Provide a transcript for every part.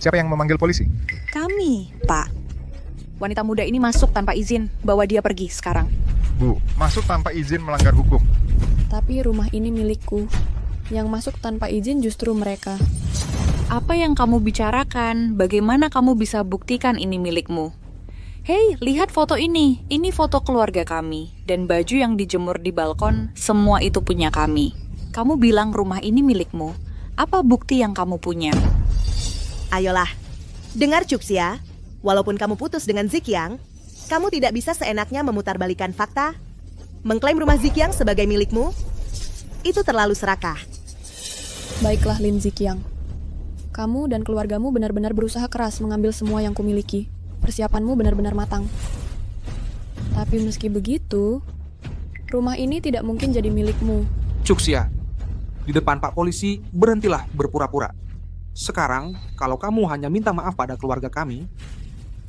Siapa yang memanggil polisi? Kami, Pak. Wanita muda ini masuk tanpa izin, bawa dia pergi sekarang. Bu, masuk tanpa izin melanggar hukum. Tapi rumah ini milikku. Yang masuk tanpa izin justru mereka. Apa yang kamu bicarakan? Bagaimana kamu bisa buktikan ini milikmu? Hei, lihat foto ini. Ini foto keluarga kami. Dan baju yang dijemur di balkon, semua itu punya kami. Kamu bilang rumah ini milikmu. Apa bukti yang kamu punya? Ayolah, dengar Cuxia. Walaupun kamu putus dengan Zikyang, kamu tidak bisa seenaknya memutarbalikkan fakta. Mengklaim rumah Zikyang sebagai milikmu, itu terlalu serakah. Baiklah Lin Zikyang. Kamu dan keluargamu benar-benar berusaha keras mengambil semua yang kumiliki. Persiapanmu benar-benar matang. Tapi meski begitu, rumah ini tidak mungkin jadi milikmu. Cuxia, di depan Pak Polisi, berhentilah berpura-pura. Sekarang, kalau kamu hanya minta maaf pada keluarga kami,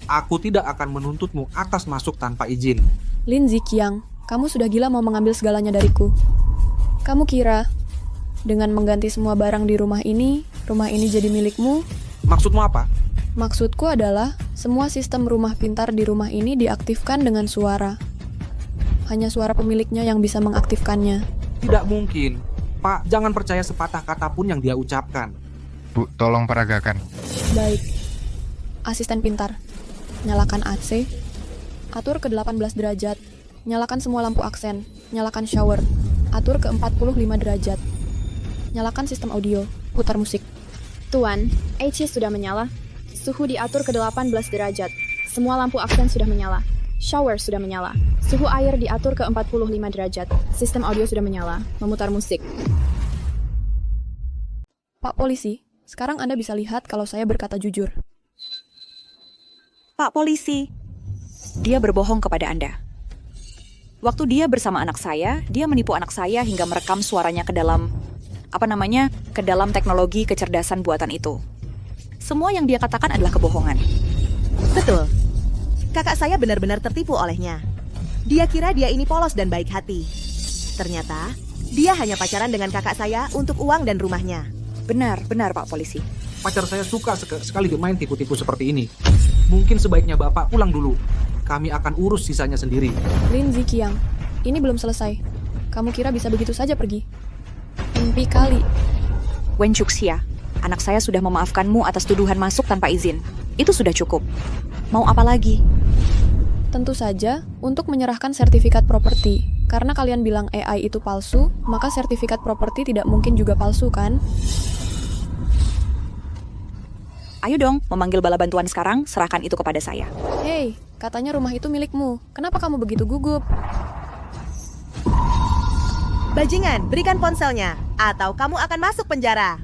aku tidak akan menuntutmu atas masuk tanpa izin. Lin Zikyang, kamu sudah gila mau mengambil segalanya dariku. Kamu kira, dengan mengganti semua barang di rumah ini jadi milikmu? Maksudmu apa? Maksudku adalah, semua sistem rumah pintar di rumah ini diaktifkan dengan suara. Hanya suara pemiliknya yang bisa mengaktifkannya. Tidak mungkin. Pak, jangan percaya sepatah kata pun yang dia ucapkan. Bu, tolong peragakan. Baik. Asisten pintar. Nyalakan AC. Atur ke 18 derajat. Nyalakan semua lampu aksen. Nyalakan shower. Atur ke 45 derajat. Nyalakan sistem audio. Putar musik. Tuan, AC sudah menyala. Suhu diatur ke 18 derajat. Semua lampu aksen sudah menyala. Shower sudah menyala. Suhu air diatur ke 45 derajat. Sistem audio sudah menyala. Memutar musik. Pak Polisi, sekarang Anda bisa lihat kalau saya berkata jujur. Pak Polisi, dia berbohong kepada Anda. Waktu dia bersama anak saya, dia menipu anak saya hingga merekam suaranya ke dalam, ke dalam teknologi kecerdasan buatan itu. Semua yang dia katakan adalah kebohongan. Betul. Kakak saya benar-benar tertipu olehnya. Dia kira dia ini polos dan baik hati. Ternyata, dia hanya pacaran dengan kakak saya untuk uang dan rumahnya. Benar Pak Polisi. Pacar saya suka sekali bermain tipu-tipu seperti ini. Mungkin sebaiknya Bapak pulang dulu. Kami akan urus sisanya sendiri. Lin Zikyang, ini belum selesai. Kamu kira bisa begitu saja pergi? Mimpi kali. Wen Cuxia, anak saya sudah memaafkanmu atas tuduhan masuk tanpa izin. Itu sudah cukup. Mau apa lagi? Tentu saja, untuk menyerahkan sertifikat properti. Karena kalian bilang AI itu palsu, maka sertifikat properti tidak mungkin juga palsu, kan? Ayo dong, memanggil bala bantuan sekarang, serahkan itu kepada saya. Hei, katanya rumah itu milikmu. Kenapa kamu begitu gugup? Bajingan, berikan ponselnya, atau kamu akan masuk penjara.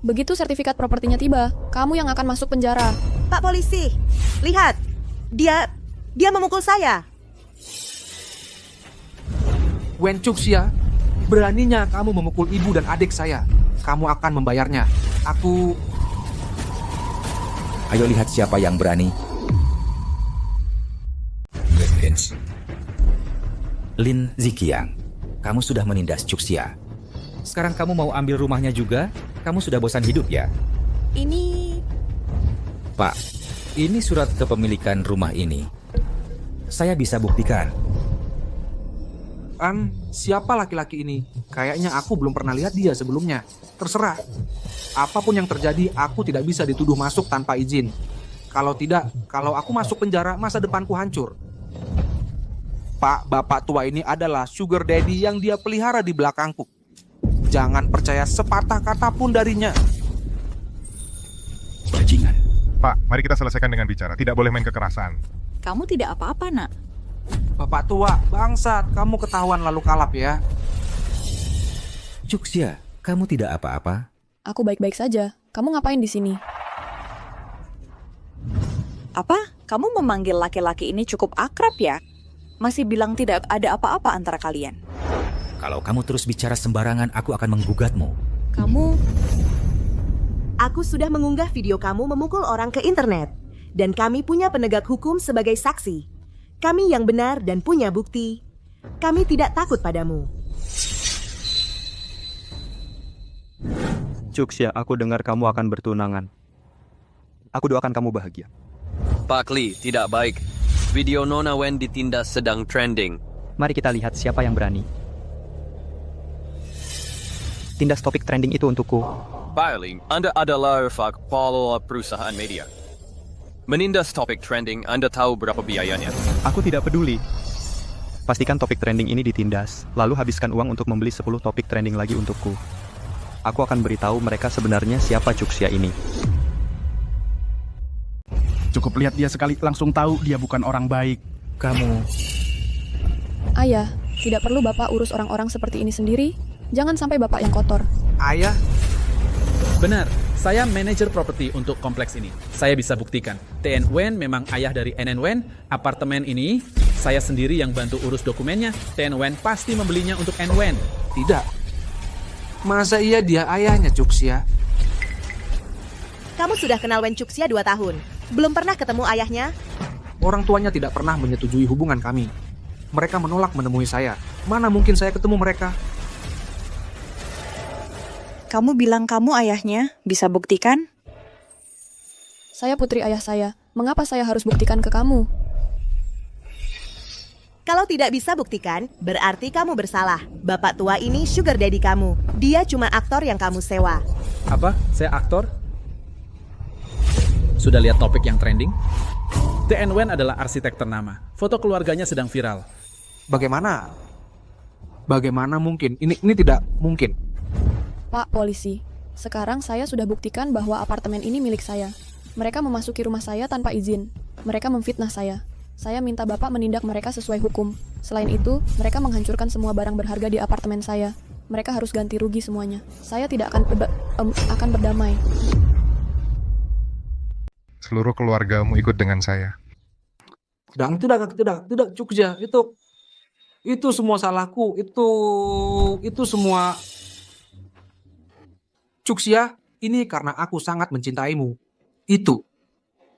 Begitu sertifikat propertinya tiba, kamu yang akan masuk penjara. Pak Polisi, lihat. Dia memukul saya. Wen Cuxia, beraninya kamu memukul ibu dan adik saya. Kamu akan membayarnya. Ayo lihat siapa yang berani. Lin Zikyang, kamu sudah menindas Cuxia. Sekarang kamu mau ambil rumahnya juga? Kamu sudah bosan hidup ya? Ini... Pak, ini surat kepemilikan rumah ini. Saya bisa buktikan. Siapa laki-laki ini? Kayaknya aku belum pernah lihat dia sebelumnya. Terserah. Apapun yang terjadi, aku tidak bisa dituduh masuk tanpa izin. Kalau tidak, kalau aku masuk penjara, masa depanku hancur. Pak, bapak tua ini adalah sugar daddy yang dia pelihara di belakangku. Jangan percaya sepatah kata pun darinya. Bajingan. Pak, mari kita selesaikan dengan bicara. Tidak boleh main kekerasan. Kamu tidak apa-apa, nak. Bapak tua, bangsat, kamu ketahuan lalu kalap ya. Cuxia, kamu tidak apa-apa? Aku baik-baik saja. Kamu ngapain di sini? Apa? Kamu memanggil laki-laki ini cukup akrab ya? Masih bilang tidak ada apa-apa antara kalian. Kalau kamu terus bicara sembarangan, aku akan menggugatmu. Kamu... Aku sudah mengunggah video kamu memukul orang ke internet. Dan kami punya penegak hukum sebagai saksi. Kami yang benar dan punya bukti. Kami tidak takut padamu. Cuxia, aku dengar kamu akan bertunangan. Aku doakan kamu bahagia. Pak Lee, tidak baik. Video Nona Wen ditindas sedang trending. Mari kita lihat siapa yang berani. Tindas topik trending itu untukku. Pak Lee, Anda adalah kepala perusahaan media. Menindas topik trending, Anda tahu berapa biayanya? Aku tidak peduli. Pastikan topik trending ini ditindas, lalu habiskan uang untuk membeli 10 topik trending lagi untukku. Aku akan beritahu mereka sebenarnya siapa Cuxia ini. Cukup lihat dia sekali, langsung tahu dia bukan orang baik. Kamu... Ayah, tidak perlu Bapak urus orang-orang seperti ini sendiri. Jangan sampai Bapak yang kotor. Ayah, Benar, saya manajer properti untuk kompleks ini. Saya bisa buktikan. TN Wen memang ayah dari NN Wen. Apartemen ini, saya sendiri yang bantu urus dokumennya. TN Wen pasti membelinya untuk N Wen. tidak. Masa iya dia ayahnya Cuxia? Kamu sudah kenal Wen Cuxia 2 tahun. Belum pernah ketemu ayahnya? Orang tuanya tidak pernah menyetujui hubungan kami. Mereka menolak menemui saya. Mana mungkin saya ketemu mereka? Kamu bilang kamu ayahnya, bisa buktikan? Saya putri ayah saya. Mengapa saya harus buktikan ke kamu? Kalau tidak bisa buktikan, berarti kamu bersalah. Bapak tua ini sugar daddy kamu. Dia cuma aktor yang kamu sewa. Apa? Saya aktor? Sudah lihat topik yang trending? TN Wen adalah arsitek ternama. Foto keluarganya sedang viral. Bagaimana? Bagaimana mungkin? Ini tidak mungkin. Pak polisi, sekarang saya sudah buktikan bahwa apartemen ini milik saya. Mereka memasuki rumah saya tanpa izin. Mereka memfitnah saya. Saya minta Bapak menindak mereka sesuai hukum. Selain itu, mereka menghancurkan semua barang berharga di apartemen saya. Mereka harus ganti rugi semuanya. Saya tidak akan berdamai. Seluruh keluargamu ikut dengan saya. Tidak, Cuxia. Itu semua salahku. Itu semua... Cuxia, ini karena aku sangat mencintaimu.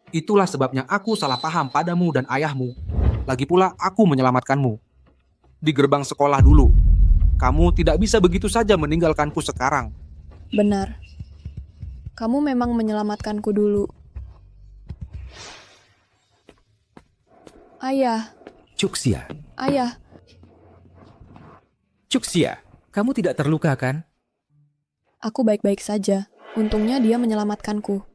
Itulah sebabnya aku salah paham padamu dan ayahmu. Lagi pula aku menyelamatkanmu. Di gerbang sekolah dulu. Kamu tidak bisa begitu saja meninggalkanku sekarang. Benar. Kamu memang menyelamatkanku dulu. Ayah, Cuxia. ayah, Cuxia, kamu tidak terluka kan? aku baik-baik saja. Untungnya dia menyelamatkanku.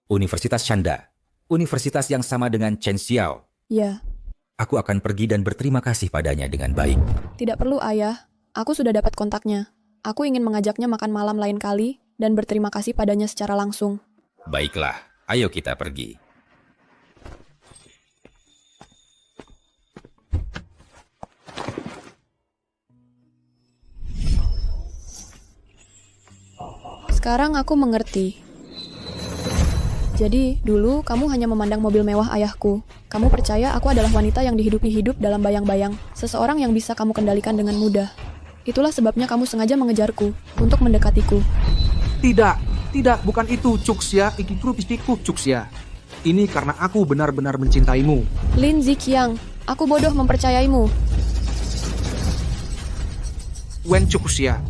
Universitas Shanda. Universitas yang sama dengan Chen Xiao. Ya, Aku akan pergi dan berterima kasih padanya dengan baik. tidak perlu ayah. Aku sudah dapat kontaknya. Aku ingin mengajaknya makan malam lain kali dan berterima kasih padanya secara langsung. Baiklah, ayo kita pergi. Sekarang aku mengerti. Jadi, dulu kamu hanya memandang mobil mewah ayahku. Kamu percaya aku adalah wanita yang dihidupi hidup dalam bayang-bayang, seseorang yang bisa kamu kendalikan dengan mudah. Itulah sebabnya kamu sengaja mengejarku, untuk mendekatiku. Tidak, bukan itu, Cuxia. Ikikru pispiku, Cuxia. Ini karena aku benar-benar mencintaimu. Lin Ziqiang, aku bodoh mempercayaimu. Wen Cuxia.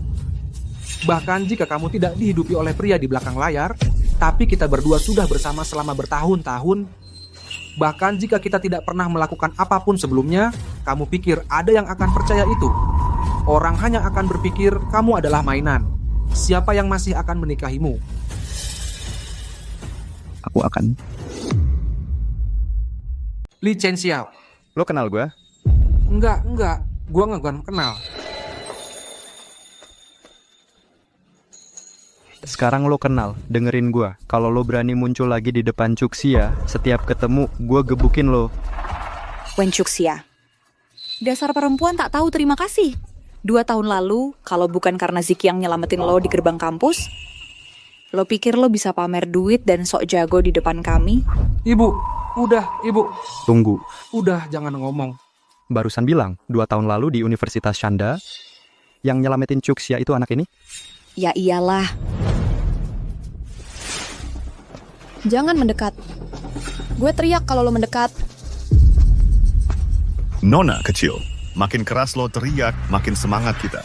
Bahkan jika kamu tidak dihidupi oleh pria di belakang layar, tapi kita berdua sudah bersama selama bertahun-tahun. Bahkan jika kita tidak pernah melakukan apapun sebelumnya, kamu pikir ada yang akan percaya itu? Orang hanya akan berpikir kamu adalah mainan. Siapa yang masih akan menikahimu? Aku akan. Li Chen Xiao. Lo kenal gue? Enggak. Gua nggak kenal. Sekarang lo kenal, dengerin gue. Kalau lo berani muncul lagi di depan Cuxia, setiap ketemu gue gebukin lo. Wen Cuxia. Dasar perempuan tak tahu terima kasih. 2 tahun lalu, kalau bukan karena Ziqiang nyelamatin lo di gerbang kampus, lo pikir lo bisa pamer duit dan sok jago di depan kami? Ibu, udah, Ibu. Tunggu, Udah, jangan ngomong. barusan bilang 2 tahun lalu di Universitas Shanda, yang nyelamatin Cuxia itu anak ini? Ya iyalah. Jangan mendekat. Gue teriak kalau lo mendekat. Nona kecil, makin keras lo teriak, makin semangat kita.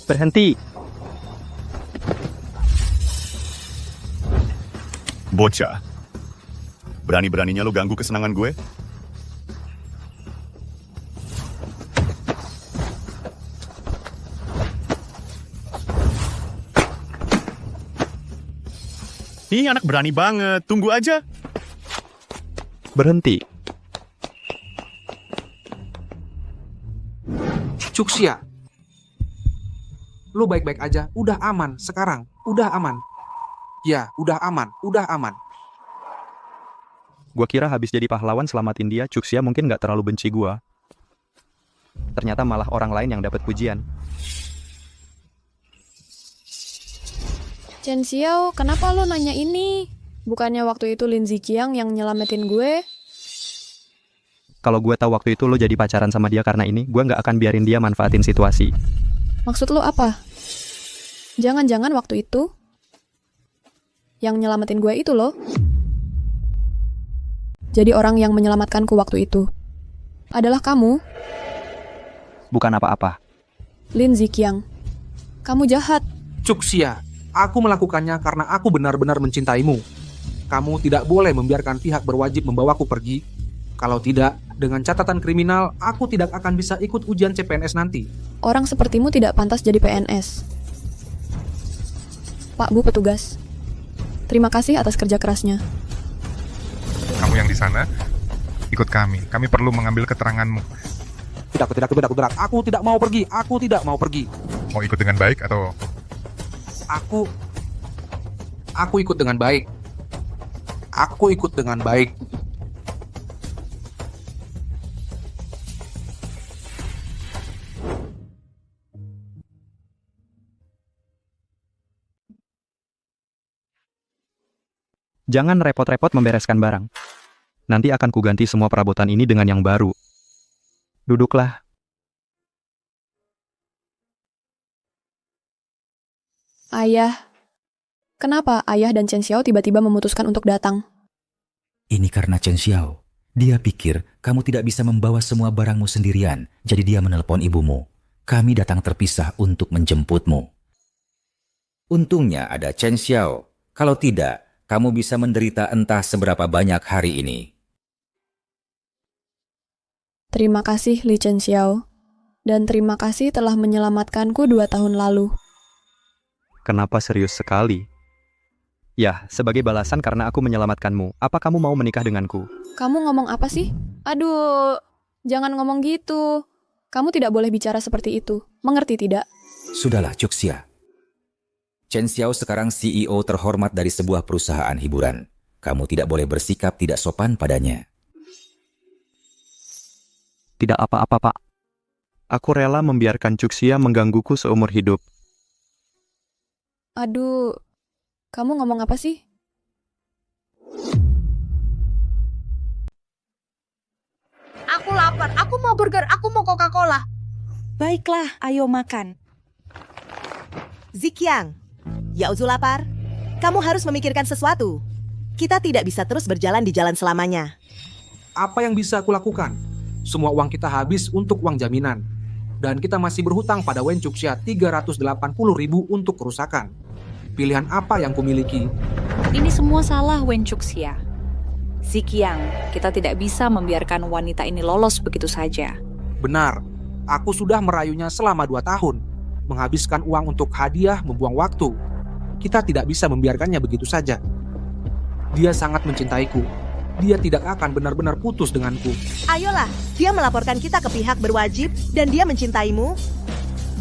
Berhenti. Bocah. Berani-beraninya lo ganggu kesenangan gue? Ih, anak berani banget. Tunggu aja. Berhenti. Cuxia. Lu baik-baik aja, udah aman sekarang, udah aman. Ya, udah aman, udah aman. Gua kira habis jadi pahlawan selamatin dia, Cuxia mungkin nggak terlalu benci gua. Ternyata malah orang lain yang dapat pujian. Chen Xiao, kenapa lo nanya ini? Bukannya waktu itu Lin Ziqiang yang nyelamatin gue? Kalau gue tahu waktu itu lo jadi pacaran sama dia karena ini, gue nggak akan biarin dia manfaatin situasi. Maksud lo apa? Jangan-jangan waktu itu yang nyelamatin gue itu lo? Jadi orang yang menyelamatkanku waktu itu adalah kamu? Bukan apa-apa. Lin Ziqiang, kamu jahat. Cuxia, aku melakukannya karena aku benar-benar mencintaimu. Kamu tidak boleh membiarkan pihak berwajib membawaku pergi. Kalau tidak, dengan catatan kriminal, aku tidak akan bisa ikut ujian CPNS nanti. Orang sepertimu tidak pantas jadi PNS. Pak Bu petugas, terima kasih atas kerja kerasnya. Kamu yang di sana, ikut kami. Kami perlu mengambil keteranganmu. Tidak. Aku tidak mau pergi. Aku tidak mau pergi. Mau ikut dengan baik atau... Aku ikut dengan baik. Aku ikut dengan baik. Jangan repot-repot membereskan barang. Nanti akan kuganti semua perabotan ini dengan yang baru. Duduklah. Ayah, kenapa Ayah dan Chen Xiao tiba-tiba memutuskan untuk datang? Ini karena Chen Xiao. Dia pikir kamu tidak bisa membawa semua barangmu sendirian, jadi dia menelepon ibumu. Kami datang terpisah untuk menjemputmu. Untungnya ada Chen Xiao. Kalau tidak, kamu bisa menderita entah seberapa banyak hari ini. Terima kasih Li Chen Xiao. Dan terima kasih telah menyelamatkanku 2 tahun lalu. Kenapa serius sekali? Ya, sebagai balasan karena aku menyelamatkanmu, apa kamu mau menikah denganku? Kamu ngomong apa sih? Aduh, jangan ngomong gitu. Kamu tidak boleh bicara seperti itu. Mengerti tidak? Sudahlah, Cuxia. Chen Xiao sekarang CEO terhormat dari sebuah perusahaan hiburan. Kamu tidak boleh bersikap tidak sopan padanya. Tidak apa-apa, Pak. Aku rela membiarkan Cuxia menggangguku seumur hidup. Aduh, kamu ngomong apa sih? Aku lapar, aku mau burger, aku mau Coca-Cola. Baiklah, ayo makan. Ziqiang, Yaozu lapar. Kamu harus memikirkan sesuatu. Kita tidak bisa terus berjalan di jalan selamanya. Apa yang bisa aku lakukan? Semua uang kita habis untuk uang jaminan. Dan kita masih berhutang pada Wen Cuxia 380.000 untuk kerusakan. Pilihan apa yang kumiliki? Ini semua salah Wen Cuxia. Ziqiang, kita tidak bisa membiarkan wanita ini lolos begitu saja. Benar, aku sudah merayunya selama 2 tahun. Menghabiskan uang untuk hadiah, membuang waktu. Kita tidak bisa membiarkannya begitu saja. Dia sangat mencintaiku. Dia tidak akan benar-benar putus denganku. Ayolah, dia melaporkan kita ke pihak berwajib dan dia mencintaimu.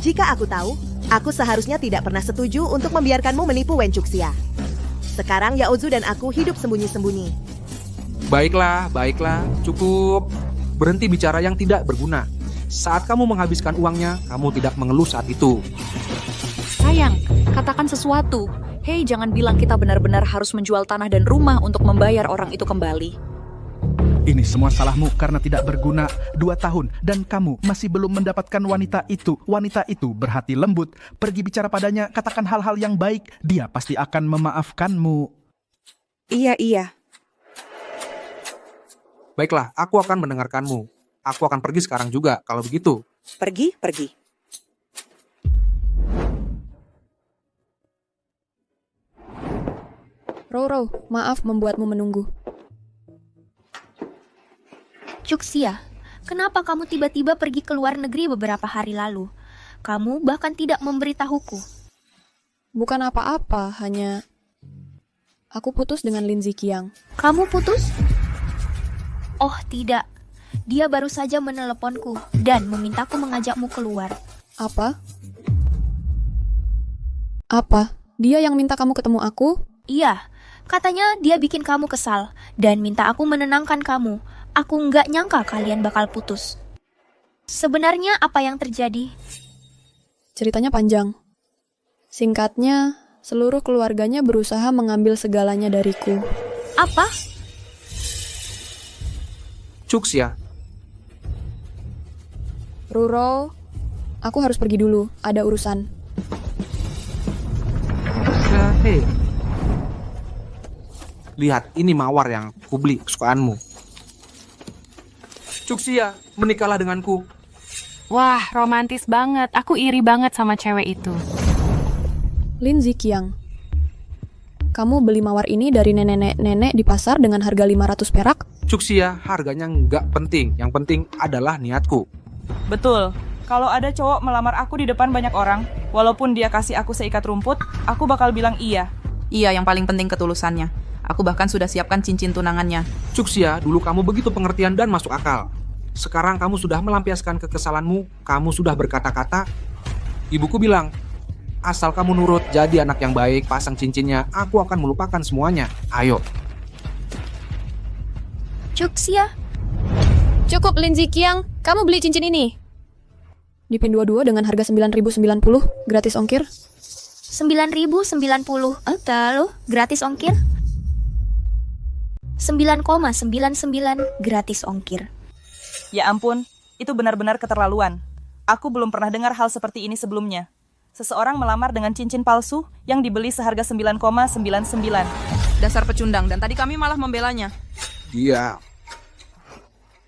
Jika aku tahu, aku seharusnya tidak pernah setuju untuk membiarkanmu menipu Wen Cuxia. Sekarang Yaozu dan aku hidup sembunyi-sembunyi. Baiklah, cukup. Berhenti bicara yang tidak berguna. Saat kamu menghabiskan uangnya, kamu tidak mengeluh saat itu. Sayang, katakan sesuatu. Hei, jangan bilang kita benar-benar harus menjual tanah dan rumah untuk membayar orang itu kembali. Ini semua salahmu karena tidak berguna 2 tahun dan kamu masih belum mendapatkan wanita itu. Wanita itu berhati lembut. Pergi bicara padanya, katakan hal-hal yang baik. Dia pasti akan memaafkanmu. Iya. Baiklah, aku akan mendengarkanmu. Aku akan pergi sekarang juga, kalau begitu. Pergi. Roro, maaf membuatmu menunggu. Cuxia, kenapa kamu tiba-tiba pergi ke luar negeri beberapa hari lalu? Kamu bahkan tidak memberitahuku. Bukan apa-apa, hanya aku putus dengan Lin Ziqiang. Kamu putus? Oh tidak, dia baru saja meneleponku dan memintaku mengajakmu keluar. Apa? Apa? Dia yang minta kamu ketemu aku? Iya, katanya dia bikin kamu kesal dan minta aku menenangkan kamu. Aku nggak nyangka kalian bakal putus. Sebenarnya apa yang terjadi? Ceritanya panjang. Singkatnya, seluruh keluarganya berusaha mengambil segalanya dariku. Apa? Cuxia, Ruro, aku harus pergi dulu, ada urusan. hei. Lihat, ini mawar yang kubeli kesukaanmu. Cuxia, menikahlah denganku. Wah, romantis banget. Aku iri banget sama cewek itu. Lin Ziqiang, kamu beli mawar ini dari nenek-nenek di pasar dengan harga 500 perak? Cuxia, harganya nggak penting. Yang penting adalah niatku. Betul. Kalau ada cowok melamar aku di depan banyak orang, walaupun dia kasih aku seikat rumput, aku bakal bilang iya. Iya, yang paling penting ketulusannya. Aku bahkan sudah siapkan cincin tunangannya. Cuxia, dulu kamu begitu pengertian dan masuk akal. Sekarang kamu sudah melampiaskan kekesalanmu, kamu sudah berkata-kata. Ibuku bilang, asal kamu nurut, jadi anak yang baik, pasang cincinnya, aku akan melupakan semuanya. Ayo. Cuxia. Cukup Lin Ziqiang, kamu beli cincin ini. Dipin dua-dua dengan harga 9.090, gratis ongkir. 9.090, lalu gratis ongkir. 9,99 gratis ongkir. Ya ampun, itu benar-benar keterlaluan. Aku belum pernah dengar hal seperti ini sebelumnya. Seseorang melamar dengan cincin palsu yang dibeli seharga 9,99. Dasar pecundang, dan tadi kami malah membelanya. Dia.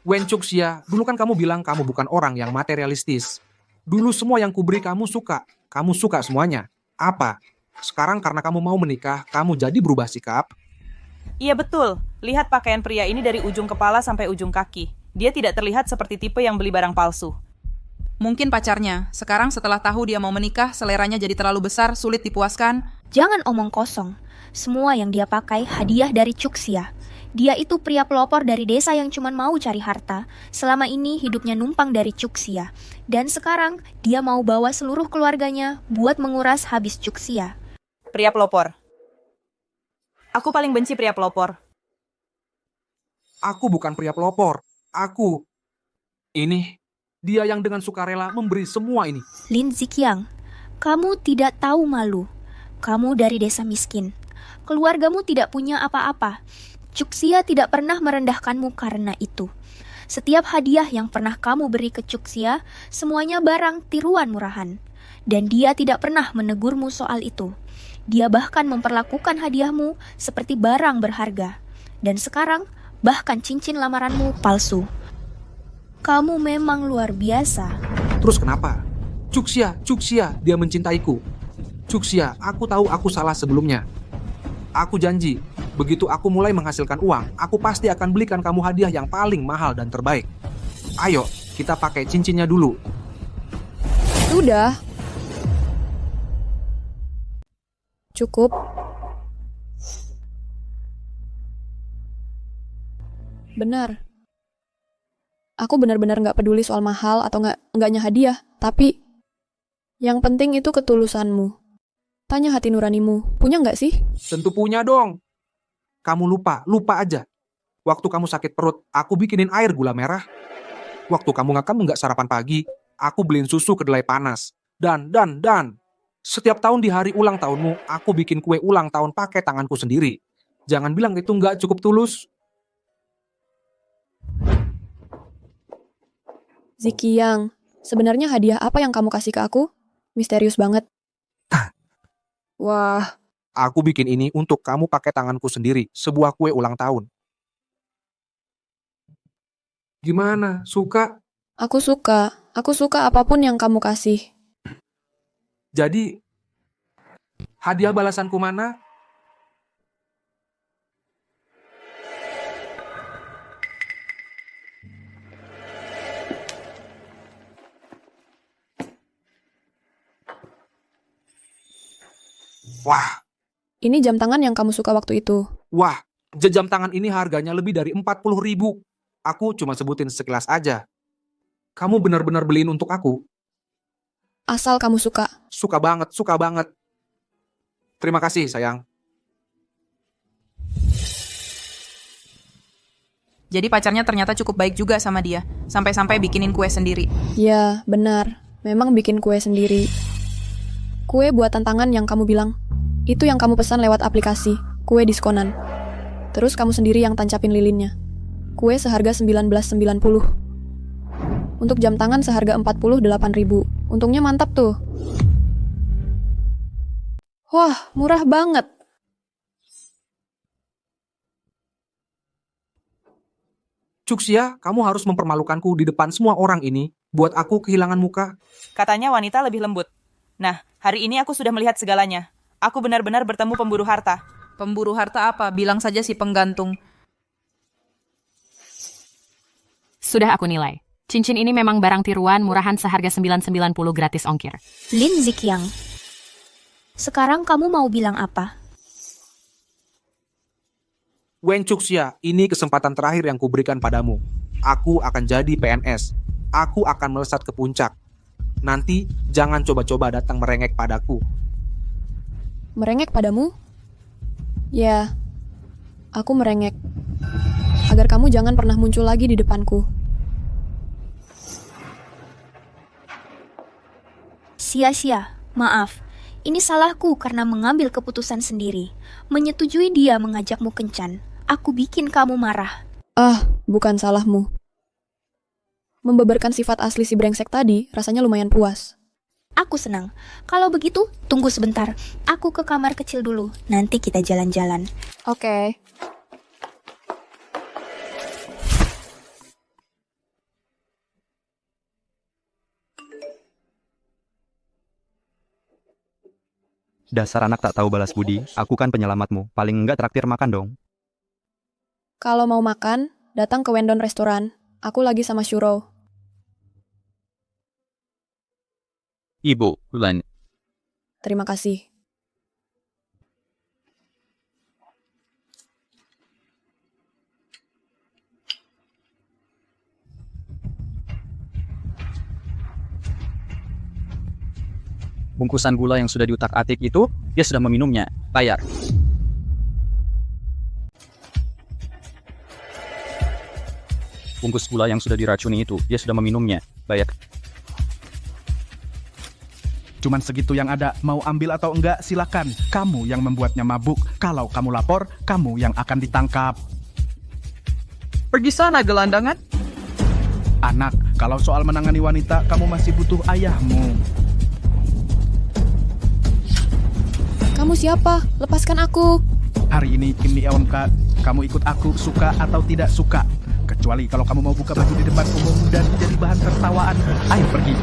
Wen Cuxia, dulu kan kamu bilang kamu bukan orang yang materialistis. Dulu semua yang kuberi kamu suka semuanya. Apa? Sekarang karena kamu mau menikah, kamu jadi berubah sikap? Iya betul, lihat pakaian pria ini dari ujung kepala sampai ujung kaki. Dia tidak terlihat seperti tipe yang beli barang palsu. Mungkin pacarnya. Sekarang setelah tahu dia mau menikah, seleranya jadi terlalu besar, sulit dipuaskan. Jangan omong kosong. Semua yang dia pakai hadiah dari Cuxia. Dia itu pria pelopor dari desa yang cuma mau cari harta. Selama ini hidupnya numpang dari Cuxia. Dan sekarang dia mau bawa seluruh keluarganya buat menguras habis Cuxia. Pria pelopor. Aku paling benci pria pelopor. Aku bukan pria pelopor. Ini, dia yang dengan sukarela memberi semua ini. Lin Ziqiang, kamu tidak tahu malu. Kamu dari desa miskin. Keluargamu tidak punya apa-apa. Cuxia tidak pernah merendahkanmu karena itu. Setiap hadiah yang pernah kamu beri ke Cuxia, semuanya barang tiruan murahan. Dan dia tidak pernah menegurmu soal itu. Dia bahkan memperlakukan hadiahmu seperti barang berharga. Dan sekarang, bahkan cincin lamaranmu palsu. Kamu memang luar biasa. Terus kenapa? Cuxia, dia mencintaiku. Cuxia, aku tahu aku salah sebelumnya. Aku janji, begitu aku mulai menghasilkan uang, aku pasti akan belikan kamu hadiah yang paling mahal dan terbaik. Ayo, kita pakai cincinnya dulu. Sudah. Cukup. Benar. Aku benar-benar nggak peduli soal mahal atau nggaknya hadiah. Tapi yang penting itu ketulusanmu. Tanya hati nuranimu, punya nggak sih? Tentu punya dong. Kamu lupa aja. Waktu kamu sakit perut, aku bikinin air gula merah. Waktu kamu nggak sarapan pagi, aku beliin susu kedelai panas. Dan. Setiap tahun di hari ulang tahunmu, aku bikin kue ulang tahun pakai tanganku sendiri. Jangan bilang itu nggak cukup tulus. Ziqiang, sebenarnya hadiah apa yang kamu kasih ke aku? Misterius banget. Wah. Aku bikin ini untuk kamu pakai tanganku sendiri, sebuah kue ulang tahun. Gimana? Suka? Aku suka. Aku suka apapun yang kamu kasih. Jadi, hadiah balasanku mana? Wah, Ini jam tangan yang kamu suka waktu itu. wah, jam tangan ini harganya lebih dari 40.000. Aku cuma sebutin sekilas aja. Kamu benar-benar beliin untuk aku? Asal kamu suka. Suka banget, suka banget. Terima kasih, sayang. Jadi pacarnya ternyata cukup baik juga sama dia, sampai-sampai bikinin kue sendiri. Ya, benar. Memang bikin kue sendiri. Kue buatan tangan yang kamu bilang. Itu yang kamu pesan lewat aplikasi, kue diskonan. Terus kamu sendiri yang tancapin lilinnya. Kue seharga 19,90. Untuk jam tangan seharga 48.000. Untungnya mantap tuh. Wah, murah banget. Cuxia, kamu harus mempermalukanku di depan semua orang ini, buat aku kehilangan muka. Katanya wanita lebih lembut. Nah, hari ini aku sudah melihat segalanya. Aku benar-benar bertemu pemburu harta. Pemburu harta apa? Bilang saja si penggantung. Sudah aku nilai. Cincin ini memang barang tiruan murahan seharga 9,90 gratis ongkir. Lin Ziqiang, sekarang kamu mau bilang apa? Wen Cuxia, ini kesempatan terakhir yang kuberikan padamu. Aku akan jadi PNS. Aku akan melesat ke puncak. Nanti jangan coba-coba datang merengek padaku. Merengek padamu? Ya, aku merengek. Agar kamu jangan pernah muncul lagi di depanku. Sia-sia, maaf. Ini salahku karena mengambil keputusan sendiri. Menyetujui dia mengajakmu kencan. Aku bikin kamu marah. Ah, bukan salahmu. Membeberkan sifat asli si brengsek tadi rasanya lumayan puas. Aku senang. Kalau begitu, tunggu sebentar. Aku ke kamar kecil dulu. Nanti kita jalan-jalan. Oke. Dasar anak tak tahu balas budi, aku kan penyelamatmu. Paling enggak traktir makan dong. Kalau mau makan, datang ke Wendon Restoran. Aku lagi sama Shuro. Ibu, Ulan. Terima kasih. Bungkusan gula yang sudah diutak-atik itu, dia sudah meminumnya. Bayar. Bungkus gula yang sudah diracuni itu, dia sudah meminumnya. Bayar. Cuman segitu yang ada, mau ambil atau enggak silakan. Kamu yang membuatnya mabuk. Kalau kamu lapor, kamu yang akan ditangkap. Pergi sana, gelandangan. Anak, kalau soal menangani wanita, kamu masih butuh ayahmu. Kamu siapa? Lepaskan aku. Hari ini Kim Eonka, kamu ikut aku suka atau tidak suka. Kecuali kalau kamu mau buka baju di depan umum dan jadi bahan tertawaan. Ayo pergi.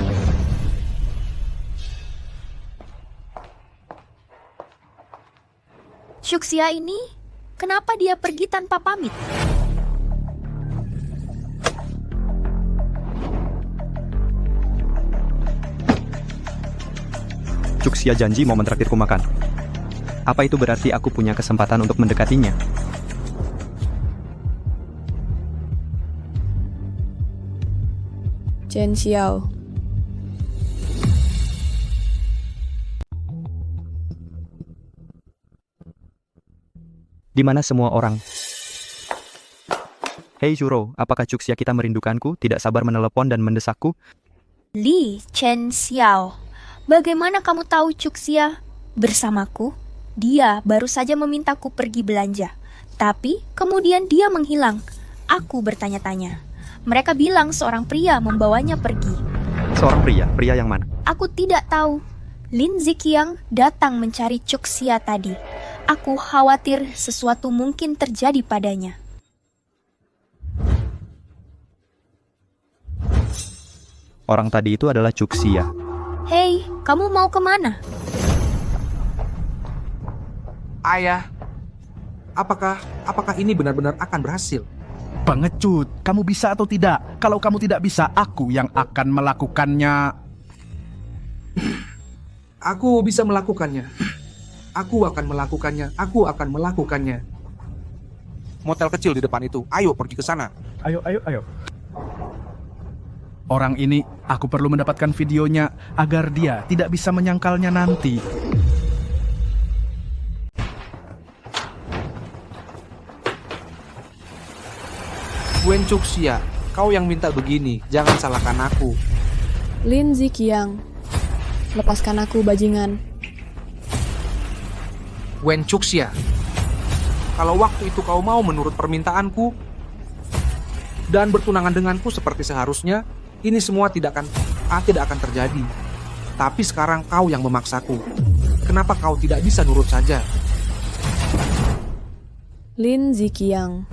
Cuxia ini, kenapa dia pergi tanpa pamit? Cuxia janji mau mentraktirku makan. Apa itu berarti aku punya kesempatan untuk mendekatinya? Chen Xiao. Di mana semua orang? Hei Shuro, apakah Cuxia kita merindukanku, tidak sabar menelepon dan mendesakku? Li Chen Xiao, bagaimana kamu tahu Cuxia bersamaku? Dia baru saja memintaku pergi belanja, tapi kemudian dia menghilang. Aku bertanya-tanya. Mereka bilang seorang pria membawanya pergi. Seorang pria? Pria yang mana? Aku tidak tahu. Lin Ziqiang datang mencari Cuxia tadi. Aku khawatir sesuatu mungkin terjadi padanya. Orang tadi itu adalah Cuxia. Hei, kamu mau kemana? Ayah, apakah ini benar-benar akan berhasil? Pengecut, kamu bisa atau tidak? Kalau kamu tidak bisa, aku yang akan melakukannya. Aku bisa melakukannya. Aku akan melakukannya. Aku akan melakukannya. Motel kecil di depan itu. Ayo pergi ke sana. Ayo. Orang ini, aku perlu mendapatkan videonya agar dia tidak bisa menyangkalnya nanti. Wen Chuxia, kau yang minta begini. Jangan salahkan aku. Lin Ziqiang, lepaskan aku bajingan. Wen Chuxia, kalau waktu itu kau mau menurut permintaanku dan bertunangan denganku seperti seharusnya, ini semua tidak akan terjadi. Tapi sekarang kau yang memaksaku. Kenapa kau tidak bisa nurut saja? Lin Ziqiang,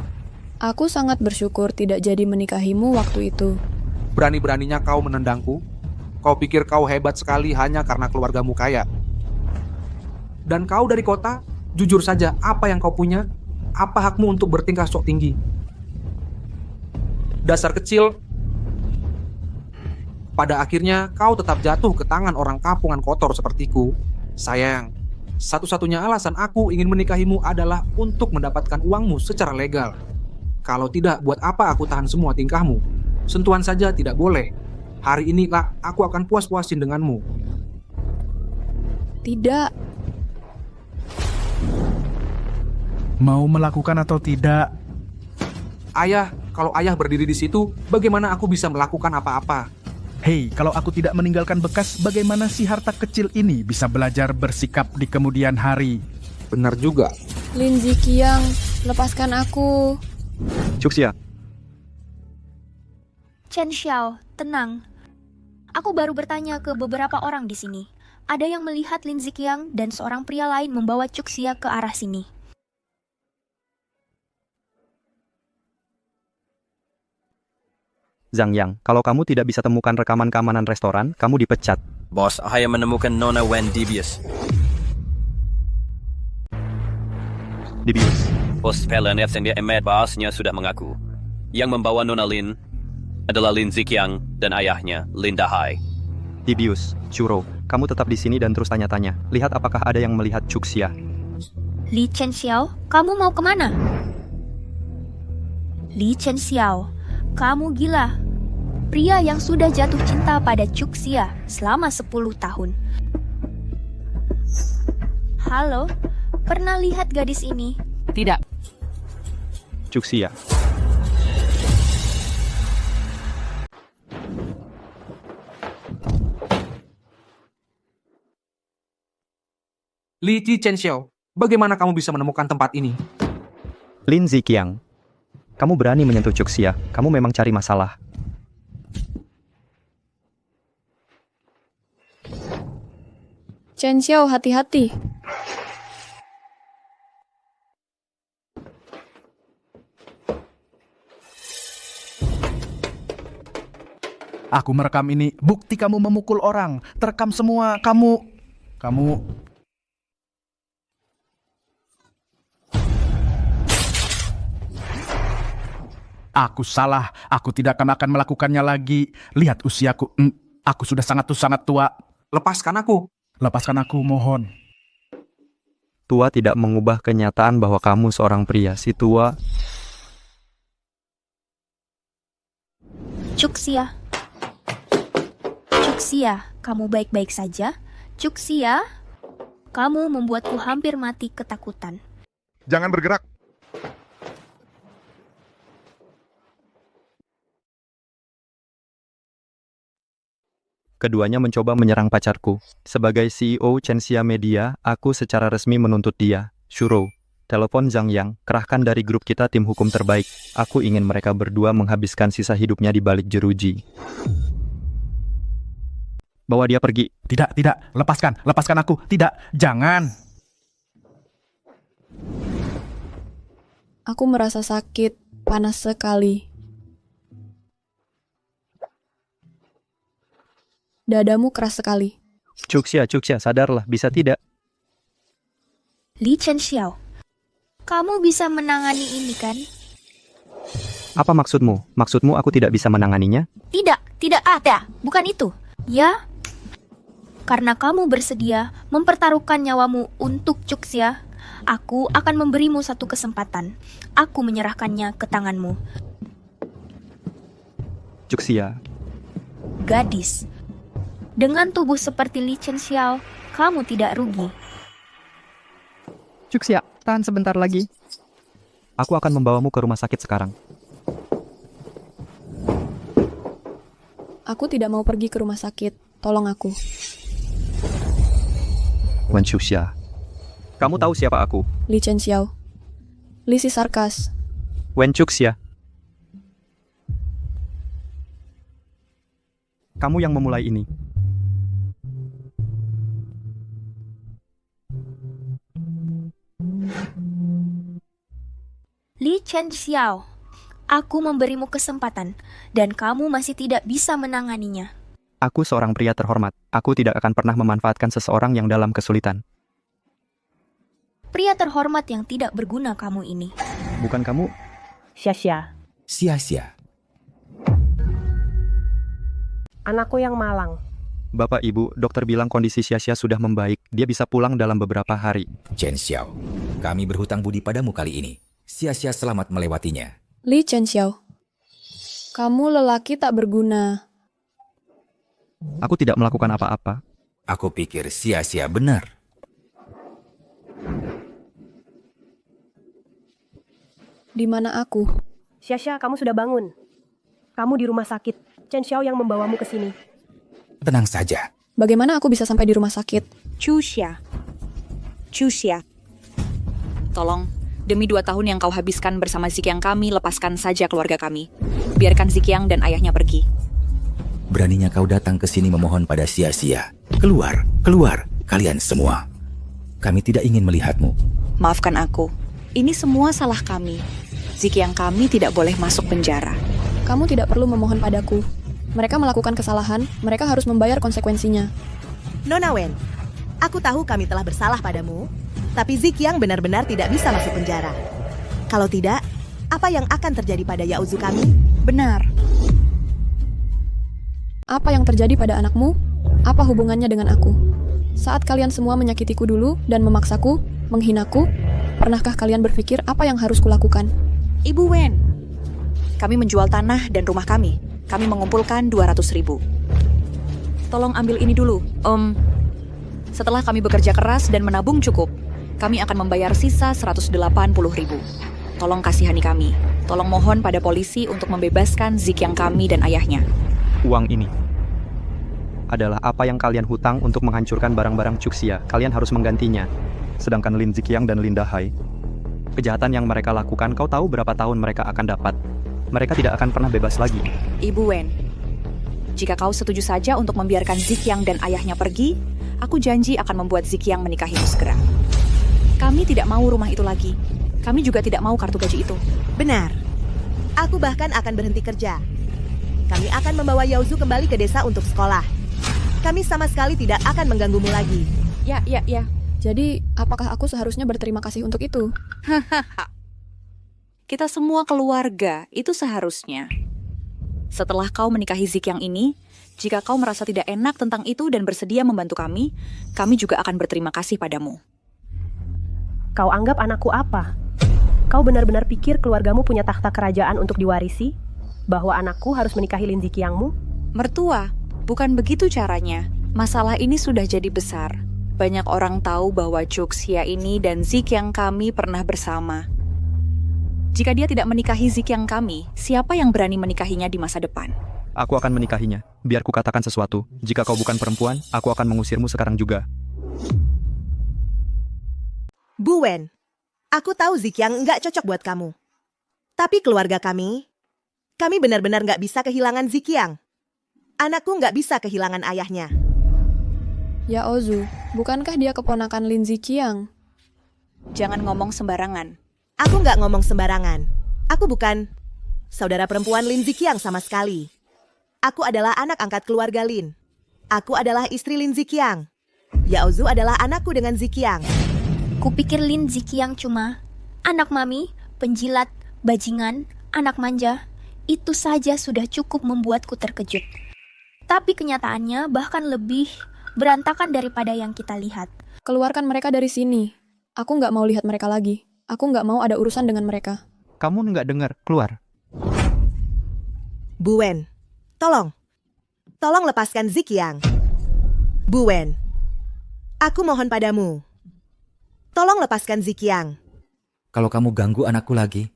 aku sangat bersyukur tidak jadi menikahimu waktu itu. Berani-beraninya kau menendangku? Kau pikir kau hebat sekali hanya karena keluargamu kaya? Dan kau dari kota? Jujur saja, apa yang kau punya? Apa hakmu untuk bertingkah sok tinggi? Dasar kecil. Pada akhirnya kau tetap jatuh ke tangan orang kampungan kotor sepertiku. Sayang, satu-satunya alasan aku ingin menikahimu adalah untuk mendapatkan uangmu secara legal. Kalau tidak, buat apa aku tahan semua tingkahmu? Sentuhan saja tidak boleh. Hari inilah aku akan puas-puasin denganmu. Tidak. Mau melakukan atau tidak? Ayah, kalau ayah berdiri di situ, bagaimana aku bisa melakukan apa-apa? Hei, kalau aku tidak meninggalkan bekas, bagaimana si harta kecil ini bisa belajar bersikap di kemudian hari? Benar juga. Lin Ziqiang, lepaskan aku. Chuxia, Chen Xiao, tenang. Aku baru bertanya ke beberapa orang di sini. Ada yang melihat Lin Ziqiang dan seorang pria lain membawa Chuxia ke arah sini. Zhang Yang, kalau kamu tidak bisa temukan rekaman keamanan restoran, kamu dipecat. Bos, saya menemukan Nona Wen Dibius. Dibius. Bos PLNF sendiri Ahmed Baasnya sudah mengaku. Yang membawa Nona Lin adalah Lin Ziqiang dan ayahnya, Lin Dahai. Dibius, Churo, kamu tetap di sini dan terus tanya-tanya. Lihat apakah ada yang melihat Chuxia. Li Chen Xiao, kamu mau kemana? Li Chen Xiao, kamu gila. Pria yang sudah jatuh cinta pada Chuxia selama 10 tahun. Halo, pernah lihat gadis ini? Tidak. Chuxia. Li Chen Xiao, bagaimana kamu bisa menemukan tempat ini? Lin Ziqiang, kamu berani menyentuh Chuxia. Kamu memang cari masalah. Chen Xiao, hati-hati. Aku merekam ini, bukti kamu memukul orang. Terekam semua, kamu... Aku salah, aku tidak akan melakukannya lagi. Lihat usiaku, aku sudah sangat tua. Lepaskan aku. Lepaskan aku, mohon. Tua tidak mengubah kenyataan bahwa kamu seorang pria. Si tua... Chuxia. Chuxia, kamu baik-baik saja? Chuxia, kamu membuatku hampir mati ketakutan. Jangan bergerak. Keduanya mencoba menyerang pacarku. Sebagai CEO Chenxia Media, aku secara resmi menuntut dia. Shuro, telepon Zhang Yang, kerahkan dari grup kita tim hukum terbaik. Aku ingin mereka berdua menghabiskan sisa hidupnya di balik jeruji. Bawa dia pergi. Tidak, lepaskan aku. Tidak, jangan. Aku merasa sakit, panas sekali. Dadamu keras sekali. Chuxia, sadarlah, bisa tidak? Li Chen Xiao, kamu bisa menangani ini kan? Apa maksudmu? Maksudmu aku tidak bisa menanganinya? Tidak ada. Bukan itu. Ya, Karena kamu bersedia mempertaruhkan nyawamu untuk Cuxia, aku akan memberimu satu kesempatan. Aku menyerahkannya ke tanganmu. Cuxia, Gadis, dengan tubuh seperti Li Chenxiao, kamu tidak rugi. Cuxia, tahan sebentar lagi. Aku akan membawamu ke rumah sakit sekarang. Aku tidak mau pergi ke rumah sakit. Tolong aku. Wen Cuxia, kamu tahu siapa aku? Li Chenxiao. Li si Sarkas. Wen Cuxia. Kamu yang memulai ini. Li Chenxiao, aku memberimu kesempatan, dan kamu masih tidak bisa menanganinya. Aku seorang pria terhormat. Aku tidak akan pernah memanfaatkan seseorang yang dalam kesulitan. Pria terhormat yang tidak berguna kamu ini. Bukan kamu? Sia-sia. Sia-sia. Anakku yang malang. Bapak Ibu, dokter bilang kondisi Sia-sia sudah membaik. Dia bisa pulang dalam beberapa hari. Chen Xiao, kami berhutang budi padamu kali ini. Sia-sia selamat melewatinya. Li Chenxiao, kamu lelaki tak berguna. Aku tidak melakukan apa-apa. Aku pikir Sia-sia benar. Di mana aku? Sia-sia, kamu sudah bangun. Kamu di rumah sakit. Chen Xiao yang membawamu ke sini. Tenang saja. Bagaimana aku bisa sampai di rumah sakit? Cuxia. Tolong, demi 2 tahun yang kau habiskan bersama Zikyang kami, lepaskan saja keluarga kami. Biarkan Zikyang dan ayahnya pergi. Beraninya kau datang ke sini memohon pada Sia-sia. Keluar, keluar, kalian semua. Kami tidak ingin melihatmu. Maafkan aku. Ini semua salah kami. Zikyang kami tidak boleh masuk penjara. Kamu tidak perlu memohon padaku. Mereka melakukan kesalahan, mereka harus membayar konsekuensinya. Nona Wen, aku tahu kami telah bersalah padamu, tapi Zikyang benar-benar tidak bisa masuk penjara. Kalau tidak, apa yang akan terjadi pada Yaozu kami? Benar. Apa yang terjadi pada anakmu? Apa hubungannya dengan aku? Saat kalian semua menyakitiku dulu dan memaksaku, menghinaku, pernahkah kalian berpikir apa yang harus kulakukan? Ibu Wen, kami menjual tanah dan rumah kami. Kami mengumpulkan 200.000. Tolong ambil ini dulu. Setelah kami bekerja keras dan menabung cukup, kami akan membayar sisa 180.000. Tolong kasihani kami. Tolong mohon pada polisi untuk membebaskan Zikyang kami dan ayahnya. Uang ini adalah apa yang kalian hutang untuk menghancurkan barang-barang Cuxia. Kalian harus menggantinya. Sedangkan Lin Zikyang dan Lin Dahai, kejahatan yang mereka lakukan, kau tahu berapa tahun mereka akan dapat? Mereka tidak akan pernah bebas lagi. Ibu Wen, jika kau setuju saja untuk membiarkan Zikyang dan ayahnya pergi, aku janji akan membuat Zikyang menikahimu segera. Kami tidak mau rumah itu lagi. Kami juga tidak mau kartu gaji itu. Benar. Aku bahkan akan berhenti kerja. Kami akan membawa Yaozu kembali ke desa untuk sekolah. Kami sama sekali tidak akan mengganggumu lagi. Ya. Jadi, apakah aku seharusnya berterima kasih untuk itu? Kita semua keluarga, itu seharusnya. Setelah kau menikahi Zikyang ini, jika kau merasa tidak enak tentang itu dan bersedia membantu kami juga akan berterima kasih padamu. Kau anggap anakku apa? Kau benar-benar pikir keluargamu punya tahta kerajaan untuk diwarisi? Bahwa anakku harus menikahi Lin Zikyangmu? Mertua, bukan begitu caranya. Masalah ini sudah jadi besar. Banyak orang tahu bahwa Cuxia ini dan Zikyang kami pernah bersama. Jika dia tidak menikahi Zikyang kami, siapa yang berani menikahinya di masa depan? Aku akan menikahinya. Biar ku katakan sesuatu. Jika kau bukan perempuan, aku akan mengusirmu sekarang juga. Bu Wen, aku tahu Zikyang nggak cocok buat kamu. Tapi keluarga kami benar-benar nggak bisa kehilangan Zikyang. Anakku nggak bisa kehilangan ayahnya. Yaozu, bukankah dia keponakan Lin Zikyang? Jangan ngomong sembarangan. Aku nggak ngomong sembarangan. Aku bukan saudara perempuan Lin Zikyang sama sekali. Aku adalah anak angkat keluarga Lin. Aku adalah istri Lin Zikyang. Yaozu adalah anakku dengan Zikyang. Kupikir Lin Zikyang cuma anak mami, penjilat, bajingan, anak manja. Itu saja sudah cukup membuatku terkejut. Tapi kenyataannya bahkan lebih berantakan daripada yang kita lihat. Keluarkan mereka dari sini. Aku nggak mau lihat mereka lagi. Aku nggak mau ada urusan dengan mereka. Kamu nggak dengar, keluar. Bu Wen, tolong. Tolong lepaskan Zikyang. Bu Wen, aku mohon padamu. Tolong lepaskan Zikyang. Kalau kamu ganggu anakku lagi,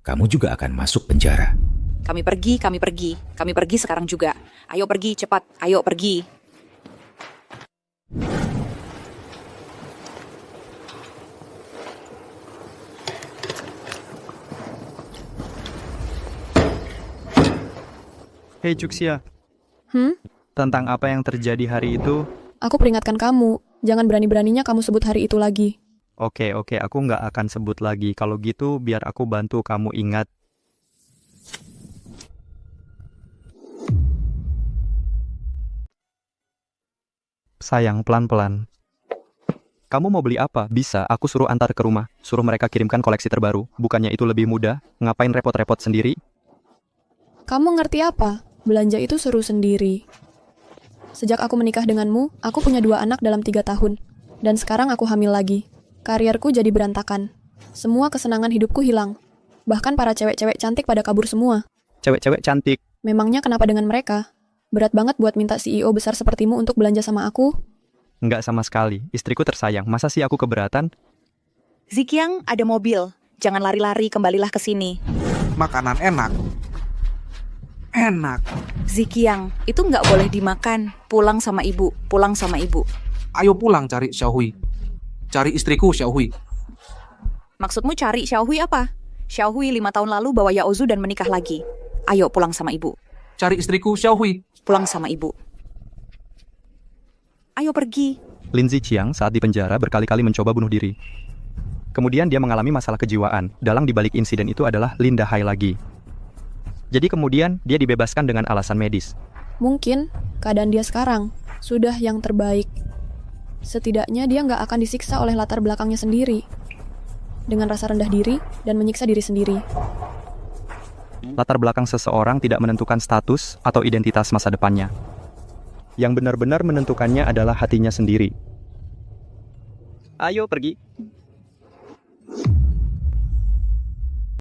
kamu juga akan masuk penjara. Kami pergi, kami pergi. Kami pergi sekarang juga. Ayo pergi, cepat. Ayo pergi. Hei Cuxia, Hmm? tentang apa yang terjadi hari itu? Aku peringatkan kamu. Jangan berani-beraninya kamu sebut hari itu lagi. Oke, aku nggak akan sebut lagi. Kalau gitu, biar aku bantu kamu ingat. Sayang, pelan-pelan. Kamu mau beli apa? Bisa, aku suruh antar ke rumah. Suruh mereka kirimkan koleksi terbaru. Bukannya itu lebih mudah? Ngapain repot-repot sendiri? Kamu ngerti apa? Belanja itu seru sendiri. Sejak aku menikah denganmu, aku punya 2 anak dalam 3 tahun. Dan sekarang aku hamil lagi. Karirku jadi berantakan. Semua kesenangan hidupku hilang. Bahkan para cewek-cewek cantik pada kabur semua. Cewek-cewek cantik. Memangnya kenapa dengan mereka? Berat banget buat minta CEO besar sepertimu untuk belanja sama aku. Nggak sama sekali. Istriku tersayang. Masa sih aku keberatan? Zikyang, ada mobil. Jangan lari-lari, kembalilah ke sini. Makanan enak. Enak. Zikyang, itu nggak boleh dimakan. Pulang sama ibu, pulang sama ibu. Ayo pulang cari Xiaohui. Cari istriku Xiaohui. Maksudmu cari Xiaohui apa? Xiaohui 5 tahun lalu bawa Yaozu dan menikah lagi. Ayo pulang sama ibu. Cari istriku Xiaohui. Pulang sama ibu. Ayo pergi. Lin Ziqiang saat di penjara berkali-kali mencoba bunuh diri. Kemudian dia mengalami masalah kejiwaan. Dalang dibalik insiden itu adalah Lin Dahai lagi. Jadi kemudian dia dibebaskan dengan alasan medis. Mungkin keadaan dia sekarang sudah yang terbaik. Setidaknya dia nggak akan disiksa oleh latar belakangnya sendiri. Dengan rasa rendah diri dan menyiksa diri sendiri. Latar belakang seseorang tidak menentukan status atau identitas masa depannya. Yang benar-benar menentukannya adalah hatinya sendiri. Ayo pergi.